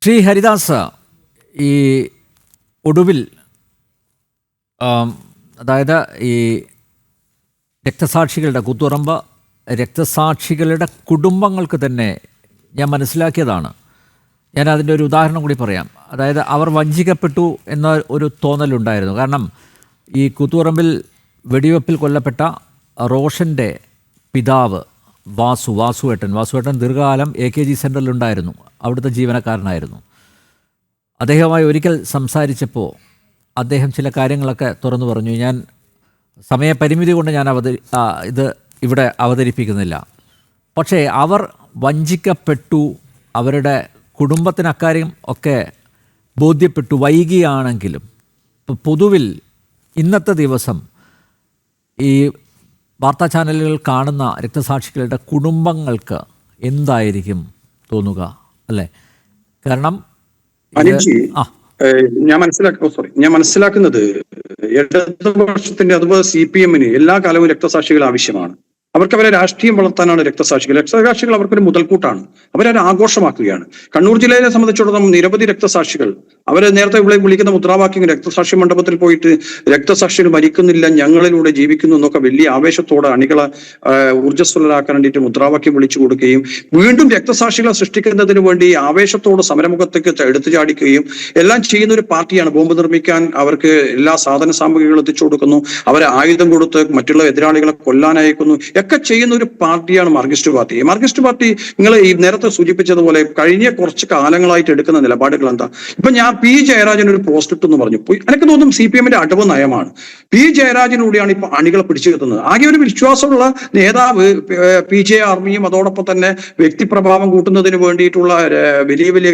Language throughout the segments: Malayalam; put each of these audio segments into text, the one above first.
ശ്രീ ഹരിദാസ്, ഈ ഒടുവിൽ അതായത് ഈ രക്തസാക്ഷികളുടെ കൂത്തുപറമ്പ് രക്തസാക്ഷികളുടെ കുടുംബങ്ങൾക്ക് തന്നെ ഞാൻ മനസ്സിലാക്കിയതാണ്. ഞാൻ അതിൻ്റെ ഒരു ഉദാഹരണം കൂടി പറയാം. അതായത് അവർ വഞ്ചിക്കപ്പെട്ടു എന്ന ഒരു തോന്നലുണ്ടായിരുന്നു. കാരണം ഈ കൂത്തുപറമ്പിൽ വെടിവെപ്പിൽ കൊല്ലപ്പെട്ട റോഷൻ്റെ പിതാവ് വാസുവേട്ടൻ ദീർഘകാലം AKG സെൻറ്ററിലുണ്ടായിരുന്നു. അവിടുത്തെ ജീവനക്കാരനായിരുന്നു. അദ്ദേഹവുമായി ഒരിക്കൽ സംസാരിച്ചപ്പോൾ അദ്ദേഹം ചില കാര്യങ്ങളൊക്കെ തുറന്നു പറഞ്ഞു. ഞാൻ സമയപരിമിതി കൊണ്ട് ഞാൻ ഇത് ഇവിടെ അവതരിപ്പിക്കുന്നില്ല. പക്ഷേ അവർ വഞ്ചിക്കപ്പെട്ടു, അവരുടെ കുടുംബത്തിന് അക്കാര്യം ഒക്കെ ബോധ്യപ്പെട്ടു, വൈകിയാണെങ്കിലും പൊതുവിൽ ഇന്നത്തെ ദിവസം ഈ വാർത്താ ചാനലുകൾ കാണുന്ന രക്തസാക്ഷികളുടെ കുടുംബങ്ങൾക്ക് എന്തായിരിക്കും തോന്നുക, അല്ലേ? കാരണം ഞാൻ മനസ്സിലാക്കുന്നത് ഇടതുപക്ഷത്തിന്റെ അതുപോലെ CPM-ന് എല്ലാ കാലവും രക്തസാക്ഷികൾ ആവശ്യമാണ്. അവർക്ക് അവരെ രാഷ്ട്രീയം വളർത്താനാണ് രക്തസാക്ഷികൾ. രക്തസാക്ഷികൾ അവർക്കൊരു മുതൽക്കൂട്ടാണ്. അവരൊരു ആഘോഷമാക്കുകയാണ്. കണ്ണൂർ ജില്ലയെ സംബന്ധിച്ചിടത്തോളം നിരവധി രക്തസാക്ഷികൾ അവരെ നേരത്തെ വിളിക്കുന്ന മുദ്രാവാക്യം രക്തസാക്ഷി മണ്ഡപത്തിൽ പോയിട്ട് രക്തസാക്ഷികൾ മരിക്കുന്നില്ല, ഞങ്ങളിലൂടെ ജീവിക്കുന്നു എന്നൊക്കെ വലിയ ആവേശത്തോടെ അണികളെ ഊർജ്ജസ്വലരാക്കാൻ വേണ്ടിയിട്ട് മുദ്രാവാക്യം വിളിച്ചു കൊടുക്കുകയും വീണ്ടും രക്തസാക്ഷികളെ സൃഷ്ടിക്കുന്നതിന് വേണ്ടി ആവേശത്തോടെ സമരമുഖത്തേക്ക് എടുത്തു ചാടിക്കുകയും എല്ലാം ചെയ്യുന്ന ഒരു പാർട്ടിയാണ്. ബോംബ് നിർമ്മിക്കാൻ അവർക്ക് എല്ലാ സാധന സാമഗ്രികളും എത്തിച്ചു കൊടുക്കുന്നു, അവരെ ആയുധം കൊടുത്ത് മറ്റുള്ള എതിരാളികളെ കൊല്ലാനയക്കുന്നു ഒക്കെ ചെയ്യുന്ന ഒരു പാർട്ടിയാണ് മാർക്സിസ്റ്റ് പാർട്ടി. മാർക്സിസ്റ്റ് പാർട്ടി നിങ്ങൾ ഈ നേരത്തെ സൂചിപ്പിച്ചതുപോലെ കഴിഞ്ഞ കുറച്ച് കാലങ്ങളായിട്ട് എടുക്കുന്ന നിലപാടുകൾ എന്താ? ഇപ്പൊ ഞാൻ P. ജയരാജൻ ഒരു പോസ്റ്റ് ഇട്ടെന്ന് പറഞ്ഞു. എനിക്ക് തോന്നുന്നു CPM-ന്റെ അടവ് നയമാണ്. P. ജയരാജനിലൂടെയാണ് ഇപ്പൊ അണികളെ പിടിച്ചു കിട്ടുന്നത്. ആകെ ഒരു വിശ്വാസമുള്ള നേതാവ് PJ ആർമിയും അതോടൊപ്പം തന്നെ വ്യക്തിപ്രഭാവം കൂട്ടുന്നതിന് വേണ്ടിയിട്ടുള്ള വലിയ വലിയ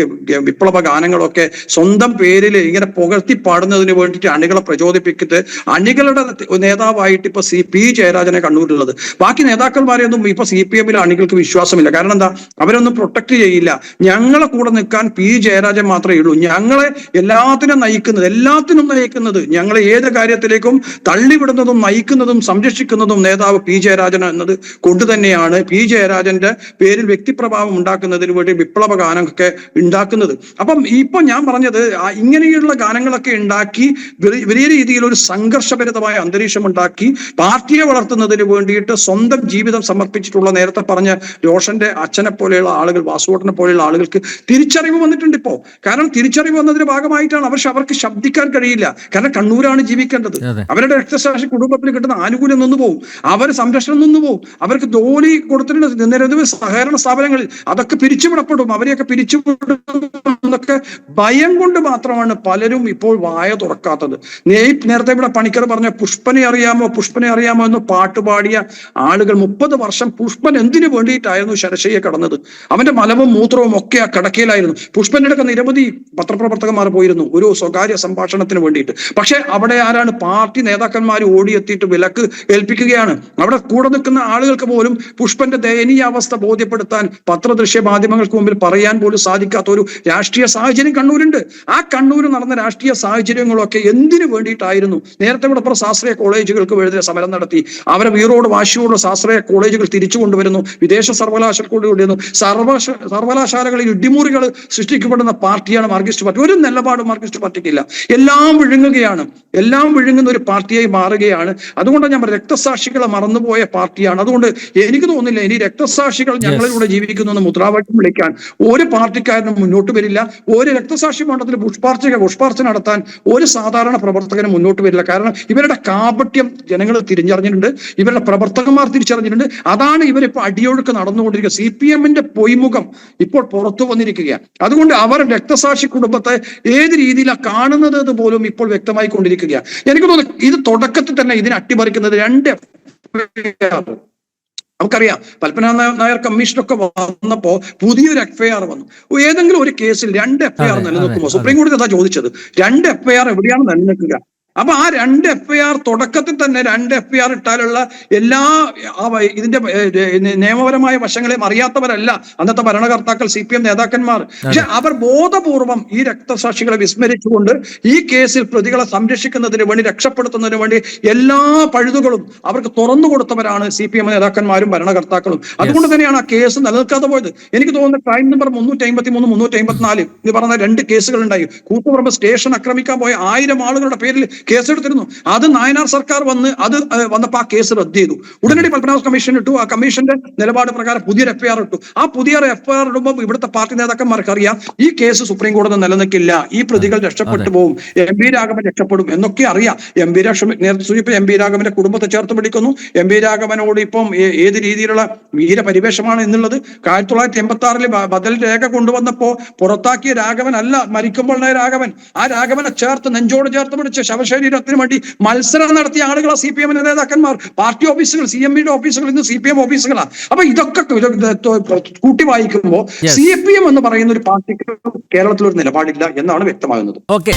വിപ്ലവ ഗാനങ്ങളൊക്കെ സ്വന്തം പേരിൽ ഇങ്ങനെ പുകഴ്ത്തി പാടുന്നതിന് വേണ്ടിയിട്ട് അണികളെ പ്രചോദിപ്പിച്ചിട്ട് അണികളുടെ നേതാവായിട്ട് ഇപ്പൊ P. ജയരാജനെ കണ്ണൂരിലുള്ളത്. ബാക്കി നേതാക്കന്മാരെയൊന്നും ഇപ്പൊ CPM-ലെ അണികൾക്ക് വിശ്വാസമില്ല. കാരണം എന്താ? അവരൊന്നും പ്രൊട്ടക്ട് ചെയ്യില്ല. ഞങ്ങളെ കൂടെ നിൽക്കാൻ P. ജയരാജൻ മാത്രമേ ഉള്ളൂ. ഞങ്ങളെ എല്ലാത്തിനും നയിക്കുന്നത് ഞങ്ങളെ ഏത് കാര്യത്തിലേക്കും തള്ളിവിടുന്നതും നയിക്കുന്നതും സംരക്ഷിക്കുന്നതും നേതാവ് P. ജയരാജൻ എന്നത് കൊണ്ട് തന്നെയാണ് P. ജയരാജന്റെ പേരിൽ വ്യക്തിപ്രഭാവം ഉണ്ടാക്കുന്നതിന് വേണ്ടി വിപ്ലവ ഗാനമൊക്കെ ഉണ്ടാക്കുന്നത്. അപ്പം ഇപ്പൊ ഞാൻ പറഞ്ഞത് ഇങ്ങനെയുള്ള ഗാനങ്ങളൊക്കെ ഉണ്ടാക്കി വലിയ രീതിയിൽ ഒരു സംഘർഷഭരിതമായ അന്തരീക്ഷം ഉണ്ടാക്കി പാർട്ടിയെ വളർത്തുന്നതിന് വേണ്ടിയിട്ട് സ്വന്തം ജീവിതം സമർപ്പിച്ചിട്ടുള്ള നേരത്തെ പറഞ്ഞ റോഷന്റെ അച്ഛനെ പോലെയുള്ള ആളുകൾ, വാസുവേട്ടനെ പോലെയുള്ള ആളുകൾക്ക് തിരിച്ചറിവ് വന്നിട്ടുണ്ട് ഇപ്പോ. കാരണം തിരിച്ചറിവ് വന്നതിന്റെ ഭാഗമായിട്ടാണ് അവർക്ക് ശബ്ദിക്കാൻ കഴിയില്ല. കാരണം കണ്ണൂരാണ് ജീവിക്കേണ്ടത്. അവരുടെ രക്തസാക്ഷി കുടുംബത്തിന് കിട്ടുന്ന ആനുകൂല്യം നിന്നുപോകും, അവർ സംരക്ഷണം നിന്നുപോകും, അവർക്ക് ജോലി കൊടുത്തിട്ടുണ്ട് നിരവധി സഹകരണ സ്ഥാപനങ്ങളിൽ, അതൊക്കെ പിരിച്ചുവിടപ്പെടും, അവരെയൊക്കെ പിരിച്ചുവിടും എന്നൊക്കെ ഭയം കൊണ്ട് മാത്രമാണ് പലരും ഇപ്പോൾ വായ തുറക്കാത്തത്. നേരത്തെ ഇവിടെ പണിക്കർ പറഞ്ഞ പുഷ്പനെ അറിയാമോ എന്ന് പാട്ടുപാടിയ ആളുകൾ 30 വർഷം പുഷ്പൻ എന്തിനു വേണ്ടിയിട്ടായിരുന്നു ശരശയ്യെ കടന്നത്? അവന്റെ മലവും മൂത്രവും ഒക്കെ ആ കടക്കയിലായിരുന്നു. പുഷ്പന്റെ അടുക്ക നിരവധി പത്രപ്രവർത്തകന്മാർ പോയിരുന്നു ഒരു സ്വകാര്യ സംഭാഷണത്തിന് വേണ്ടിയിട്ട്. പക്ഷെ അവിടെ ആരാണ്? പാർട്ടി നേതാക്കന്മാർ ഓടിയെത്തിയിട്ട് വിലക്ക് ഏൽപ്പിക്കുകയാണ്. അവിടെ കൂടെ നിൽക്കുന്ന ആളുകൾക്ക് പോലും പുഷ്പന്റെ ദയനീയാവസ്ഥ ബോധ്യപ്പെടുത്താൻ പത്രദൃശ്യ മാധ്യമങ്ങൾക്ക് മുമ്പിൽ പറയാൻ പോലും സാധിക്കാത്ത ഒരു രാഷ്ട്രീയ സാഹചര്യം കണ്ണൂരുണ്ട്. ആ കണ്ണൂരിൽ നടന്ന രാഷ്ട്രീയ സാഹചര്യങ്ങളൊക്കെ എന്തിനു വേണ്ടിയിട്ടായിരുന്നു? നേരത്തെ ഇവിടെ സ്വാശ്രയ കോളേജുകൾക്ക് എതിരെ സമരം നടത്തി, അവരെ വീറോട് വാശിയോട് സ്വാശ്രയ കോളേജുകൾ തിരിച്ചു കൊണ്ടുവരുന്നു, വിദേശ സർവകലാശാല കൊണ്ടുവരുന്നു, സർവകലാശാലകളിൽ ഇടിമുറികൾ സൃഷ്ടിക്കപ്പെടുന്ന പാർട്ടിയാണ് മാർക്സിസ്റ്റ് പാർട്ടി. ഒരു നിലപാട് മാർക്സിസ്റ്റ് പാർട്ടിക്കില്ല. എല്ലാം വിഴുങ്ങുന്ന ഒരു പാർട്ടിയായി മാറുകയാണ്. അതുകൊണ്ട് ഞാൻ രക്തസാക്ഷികളെ മറന്നുപോയ പാർട്ടിയാണ്. അതുകൊണ്ട് എനിക്ക് തോന്നുന്നില്ല ഇനി രക്തസാക്ഷികൾ ഞങ്ങളിലൂടെ ജീവിക്കുന്നു എന്ന് മുദ്രാവാക്യം വിളിക്കാൻ ഒരു പാർട്ടിക്കാരനും മുന്നോട്ട് വരില്ല. ഒരു രക്തസാക്ഷി മണ്ഡലത്തിൽ പുഷ്പാർച്ച നടത്താൻ ഒരു സാധാരണ പ്രവർത്തകനും മുന്നോട്ട് വരില്ല. കാരണം ഇവരുടെ കാപട്യം ജനങ്ങൾ തിരിച്ചറിഞ്ഞിട്ടുണ്ട്, ഇവരുടെ പ്രവർത്തകന്മാർ തിരിച്ചറിഞ്ഞിട്ടുണ്ട്. അതാണ് ഇവരിപ്പോൾ അടിയൊഴുക്ക് നടന്നുകൊണ്ടിരിക്കുക. CPM-ന്റെ പൊയ്മുഖം ഇപ്പോൾ പുറത്തു വന്നിരിക്കുകയാണ്. അതുകൊണ്ട് അവർ രക്തസാക്ഷി കുടുംബത്തെ ഏത് രീതിയിലാണ് കാണുന്നത് പോലും ഇപ്പോൾ വ്യക്തമായി കൊണ്ടിരിക്കുകയാണ്. എനിക്ക് തോന്നുന്നു ഇത് തുടക്കത്തിൽ തന്നെ ഇതിനെ അട്ടിമറിക്കുന്നത് 2 നമുക്കറിയാം. പത്മനാഭ നായർ കമ്മീഷനൊക്കെ വന്നപ്പോ പുതിയൊരു FIR വന്നു. ഏതെങ്കിലും ഒരു കേസിൽ 2 FIR നിലനിൽക്കുമോ? സുപ്രീം കോടതി അതാ ചോദിച്ചത്. 2 FIR എവിടെയാണ് നിലനിൽക്കുക? അപ്പൊ ആ 2 FIR തുടക്കത്തിൽ തന്നെ 2 FIR ഇട്ടാലുള്ള എല്ലാ ഇതിന്റെ നിയമപരമായ വശങ്ങളെയും അറിയാത്തവരല്ല അന്നത്തെ ഭരണകർത്താക്കൾ, CPM നേതാക്കന്മാർ. പക്ഷെ അവർ ബോധപൂർവം ഈ രക്തസാക്ഷികളെ വിസ്മരിച്ചുകൊണ്ട് ഈ കേസിൽ പ്രതികളെ സംരക്ഷിക്കുന്നതിന് വേണ്ടി, രക്ഷപ്പെടുത്തുന്നതിന് വേണ്ടി എല്ലാ പഴുതുകളും അവർക്ക് തുറന്നു കൊടുത്തവരാണ് CPM നേതാക്കന്മാരും ഭരണകർത്താക്കളും. അതുകൊണ്ട് തന്നെയാണ് ആ കേസ് നിലനിൽക്കാതെ പോയത്. എനിക്ക് തോന്നുന്നത് ക്രൈം നമ്പർ 353, 354 ഇത് പറഞ്ഞ 2 കേസുകൾ ഉണ്ടായി. കൂത്തുപറമ്പ് സ്റ്റേഷൻ ആക്രമിക്കാൻ പോയ 1000 ആളുകളുടെ പേരിൽ കേസെടുത്തിരുന്നു. അത് നായനാർ സർക്കാർ വന്നപ്പോൾ ആ കേസ് റദ്ദ് ചെയ്തു. ഉടനടി പത്മനാഭ കമ്മീഷൻ ഇട്ടു. ആ കമ്മീഷന്റെ നിലപാട് പ്രകാരം പുതിയൊരു FIR ഇട്ടു. ആ പുതിയ FIR ഇടുമ്പോൾ ഇവിടുത്തെ പാർട്ടി നേതാക്കന്മാർക്ക് അറിയാം ഈ കേസ് സുപ്രീം കോടതി നിലനിൽക്കില്ല, ഈ പ്രതികൾ രക്ഷപ്പെട്ടു പോകും, MP രാഘവൻ രക്ഷപ്പെടും എന്നൊക്കെ അറിയാം. നേരത്തെ സൂചിപ്പിച്ച MP രാഘവന്റെ കുടുംബത്തെ ചേർത്ത് പിടിക്കുന്നു. MP രാഘവനോട് ഇപ്പം ഏത് രീതിയിലുള്ള വീരപരിവേഷമാണ് എന്നുള്ളത് 1986 ബദൽ രേഖ കൊണ്ടുവന്നപ്പോ പുറത്താക്കിയ രാഘവൻ അല്ല മരിക്കുമ്പോൾ രാഘവൻ. ആ രാഘവനെ നെഞ്ചോട് ചേർത്ത് പിടിച്ച് ശവശരീരത്തിന് വേണ്ടി മത്സരം നടത്തിയ ആളുകളാണ് CPM നേതാക്കന്മാർ. പാർട്ടി ഓഫീസുകൾ, CMയുടെ ഓഫീസുകൾ ഇന്ന് CPM ഓഫീസുകളാണ്. അപ്പൊ ഇതൊക്കെ കൂട്ടി വായിക്കുമ്പോൾ CPM എന്ന് പറയുന്ന ഒരു പാർട്ടിക്ക് കേരളത്തിൽ ഒരു നിലപാടില്ല എന്നാണ് വ്യക്തമാകുന്നത്. ഓക്കെ.